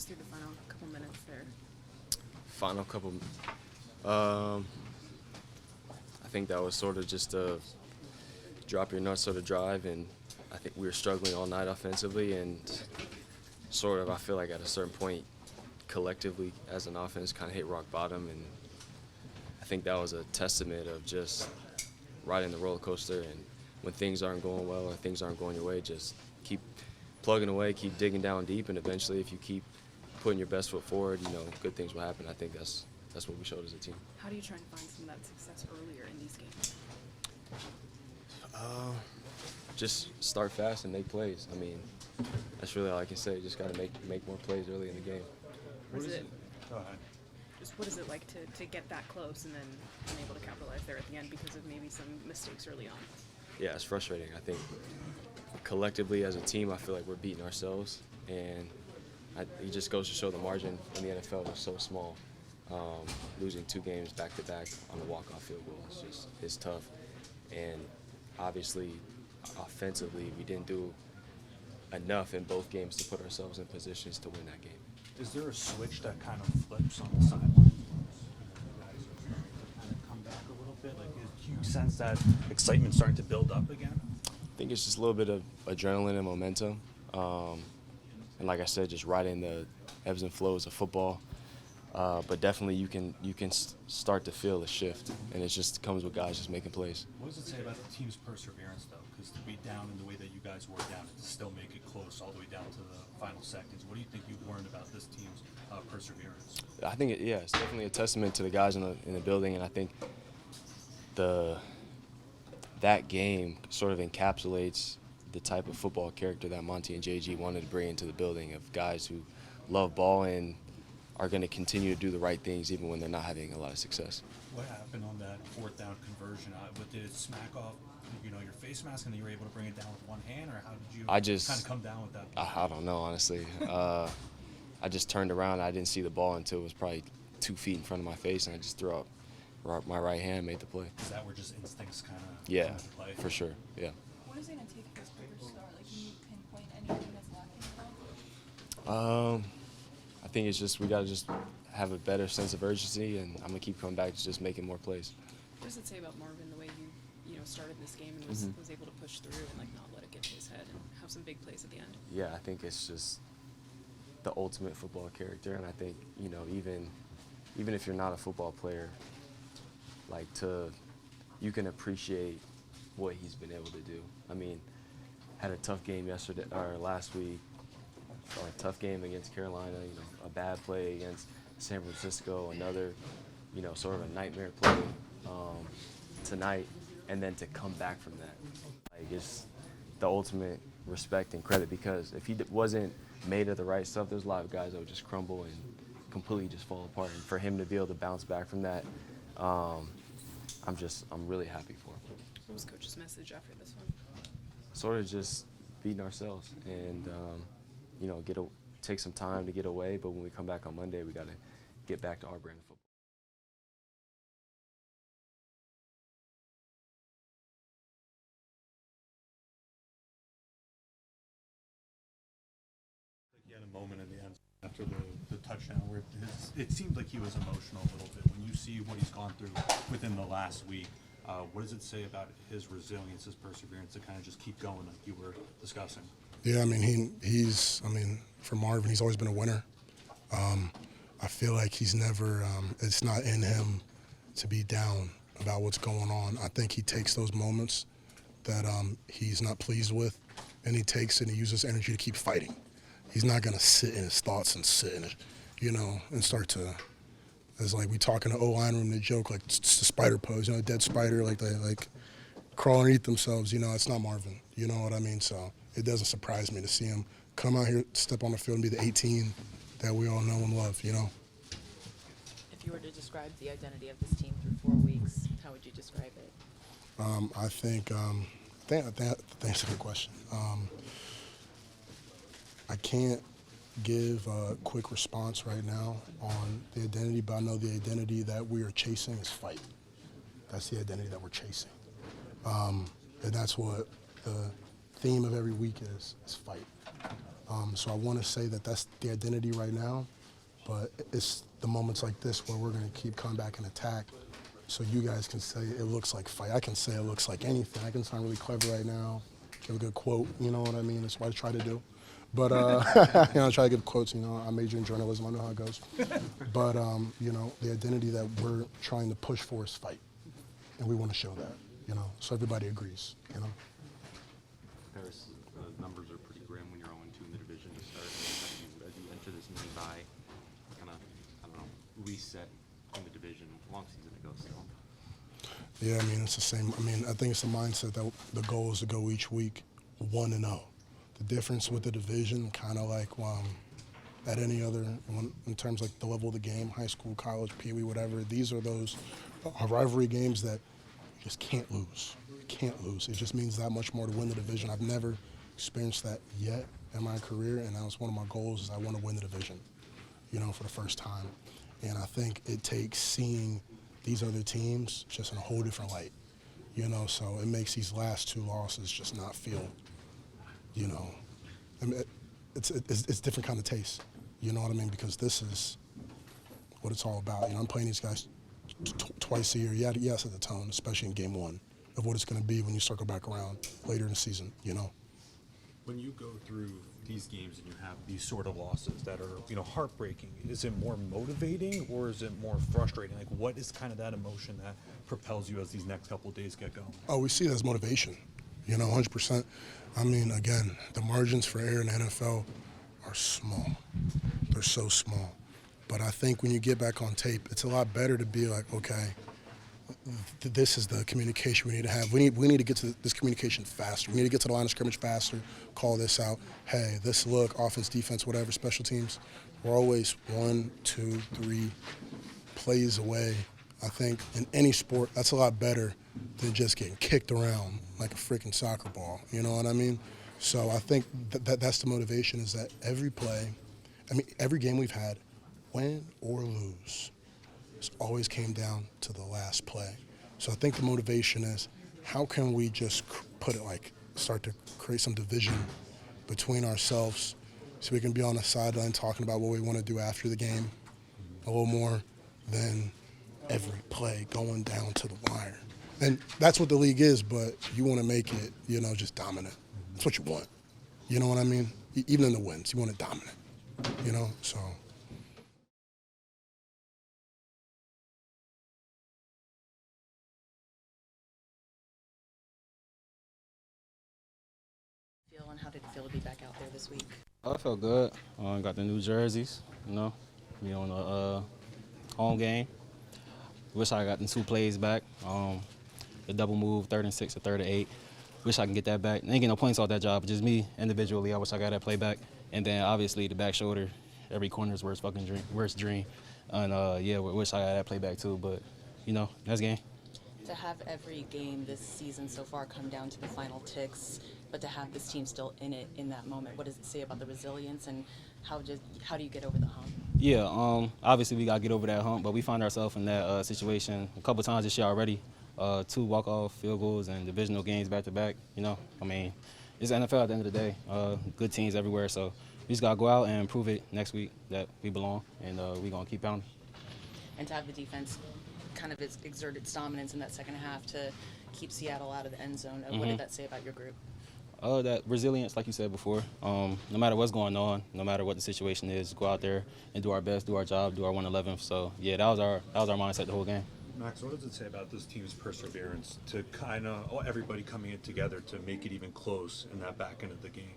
us through the final couple minutes there. Final couple. I think that was sort of just a drop your nuts sort of drive, and I think we were struggling all night offensively, and sort of I feel like at a certain point, collectively as an offense, kind of hit rock bottom, and I think that was a testament of just riding the roller coaster, and when things aren't going well or things aren't going your way, just keep plugging away, keep digging down deep, and eventually if you keep putting your best foot forward, good things will happen. I think that's what we showed as a team. How do you try and find some of that success earlier in these games? Just start fast and make plays. I mean, that's really all I can say. Just got to make more plays early in the game. Go ahead. Just What is it like to get that close and then unable to capitalize there at the end because of maybe some mistakes early on? Yeah, it's frustrating. I think collectively as a team, I feel like we're beating ourselves, and it just goes to show the margin in the NFL is so small. Losing 2 games back-to-back on a walk-off field goal is tough. And obviously, offensively, we didn't do enough in both games to put ourselves in positions to win that game. is there a switch that kind of flips on the sideline? You guys are kind of come back a little bit. Like, do you sense that excitement starting to build up again? I think it's just a little bit of adrenaline and momentum. And like I said, just riding the ebbs and flows of football. But definitely you can start to feel the shift, and it just comes with guys just making plays. What does it say about the team's perseverance, though? Because to be down in the way that you guys were down and to still make it close all the way down to the final seconds, what do you think you've learned about this team's perseverance? I think it's definitely a testament to the guys in the building, and I think that game sort of encapsulates the type of football character that Monty and JG wanted to bring into the building, of guys who love ball and are going to continue to do the right things even when they're not having a lot of success. What happened on that 4th down conversion? Did it smack off, your face mask, and then you were able to bring it down with one hand, or how did you kind of come down with that? I don't know, honestly. I just turned around. I didn't see the ball until it was probably 2 feet in front of my face, and I just threw up my right hand, made the play. Is that where just instincts kind of Yeah, come into play? for sure, yeah. What is it going to take for this player to start? Like, can you pinpoint anything that's lacking? I think it's just we got to just have a better sense of urgency, and I'm going to keep coming back to just making more plays. What does it say about Marvin, the way you started this game and was able to push through and not let it get to his head and have some big plays at the end? Yeah, I think it's just the ultimate football character, and I think, even if you're not a football player, you can appreciate what he's been able to do. I mean, had a tough game last week, or a tough game against Carolina, a bad play against San Francisco, another, sort of a nightmare play tonight, and then to come back from that. It's the ultimate respect and credit, because if he wasn't made of the right stuff, there's a lot of guys that would just crumble and completely just fall apart. And for him to be able to bounce back from that, I'm really happy for him. What was Coach's message after this one? Sort of just beating ourselves and, take some time to get away, but when we come back on Monday, we got to get back to our brand of football. He had a moment in the end after the touchdown where it seemed like he was emotional a little bit. When you see what he's gone through within the last week, what does it say about his resilience, his perseverance to kind of just keep going like you were discussing? Yeah, I mean, for Marvin, he's always been a winner. I feel like he's never, it's not in him to be down about what's going on. I think he takes those moments that he's not pleased with, and he takes it and he uses energy to keep fighting. He's not going to sit in his thoughts and sit in it, and start to, as like we talk in the O-line room, they joke like it's the spider pose, dead spider, like they crawl underneath themselves. It's not Marvin. You know what I mean? So it doesn't surprise me to see him come out here, step on the field, and be the 18 that we all know and love. If you were to describe the identity of this team through 4 weeks, how would you describe it? I think that's a good question. I can't give a quick response right now on the identity, but I know the identity that we are chasing is fight. That's the identity that we're chasing. And that's what the theme of every week is fight. So I want to say that that's the identity right now, but it's the moments like this where we're going to keep coming back and attack. So you guys can say it looks like fight. I can say it looks like anything. I can sound really clever right now, give a good quote, you know what I mean? That's what I try to do. But, I try to give quotes, I major in journalism, I know how it goes. But, the identity that we're trying to push for is fight. And we want to show that, so everybody agrees, Paris, the numbers are pretty grim when you're 0-2 in the division to start. As you enter this mini bye, kind of, reset in the division, long season to go still. Yeah, it's the same. I think it's the mindset that the goal is to go each week 1-0. The difference with the division, kind of like at any other, in terms like the level of the game, high school, college, Pee Wee, whatever, these are those rivalry games that you just can't lose. You can't lose. It just means that much more to win the division. I've never experienced that yet in my career, and that was one of my goals, is I want to win the division, for the first time. And I think it takes seeing these other teams just in a whole different light, so it makes these last 2 losses just not feel, it's different kind of taste, you know what I mean? Because this is what it's all about. I'm playing these guys twice a year. Yeah, set the tone, especially in game 1, of what it's going to be when you circle back around later in the season, When you go through these games and you have these sort of losses that are, heartbreaking, is it more motivating or is it more frustrating? Like, what is kind of that emotion that propels you as these next couple of days get going? Oh, we see it as motivation, 100%. Again, the margins for error in the NFL are small. They're so small. But I think when you get back on tape, it's a lot better to be like, okay, this is the communication we need to have. We need to get to this communication faster. We need to get to the line of scrimmage faster, call this out. Hey, this look, offense, defense, whatever, special teams, we're always 1, 2, 3 plays away. I think in any sport, that's a lot better than just getting kicked around like a freaking soccer ball. You know what I mean? So I think that's the motivation, is that every play, every game we've had, win or lose, it's always came down to the last play. So I think the motivation is, how can we just start to create some division between ourselves so we can be on the sideline talking about what we want to do after the game a little more than every play going down to the wire. And that's what the league is, but you want to make it, just dominant. That's what you want. You know what I mean? Even in the wins, you want it dominant, so. And how did it feel to be back out there this week? I felt good. Got the new jerseys, be on the home game. Wish I got the 2 plays back. The double move, 3rd and 6 or 3rd and 8. Wish I can get that back. I ain't get no points off that job, but just me individually, I wish I got that play back. And then obviously the back shoulder, every corner's worst dream. And wish I got that play back too, but that's game. To have every game this season so far come down to the final ticks, but to have this team still in it in that moment, what does it say about the resilience, and how do you get over the hump? Yeah, obviously we got to get over that hump, but we find ourselves in that situation a couple times this year already. 2 walk-off field goals and divisional games back-to-back. It's the NFL at the end of the day. Good teams everywhere, so we just got to go out and prove it next week that we belong, and we're going to keep pounding. And to have the defense kind of exert its dominance in that second half to keep Seattle out of the end zone, what did that say about your group? That resilience, like you said before, no matter what's going on, no matter what the situation is, go out there and do our best, do our job, do our 111th. So, yeah, that was our mindset the whole game. Max, what does it say about this team's perseverance to kind of everybody coming in together to make it even close in that back end of the game?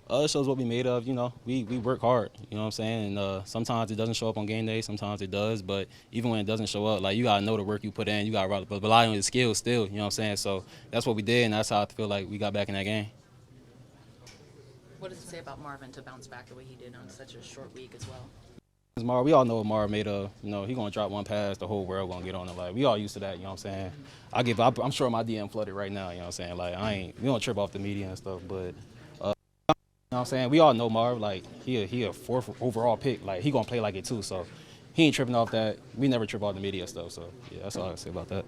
It shows what we made of. We work hard, you know what I'm saying? And sometimes it doesn't show up on game day, sometimes it does, but even when it doesn't show up, you got to know the work you put in. You got to rely on your skills still, you know what I'm saying? So that's what we did, and that's how I feel like we got back in that game. What does it say about Marvin to bounce back the way he did on such a short week as well? We all know what Marv made of. He gonna drop one pass, the whole world gonna get on it. We all used to that, you know what I'm saying? I'm sure my DM flooded right now, you know what I'm saying? We don't trip off the media and stuff, but you know what I'm saying? We all know Marv, he a 4th overall pick, he gonna play like it too, so he ain't tripping off that. We never trip off the media stuff, so yeah, that's all I can say about that.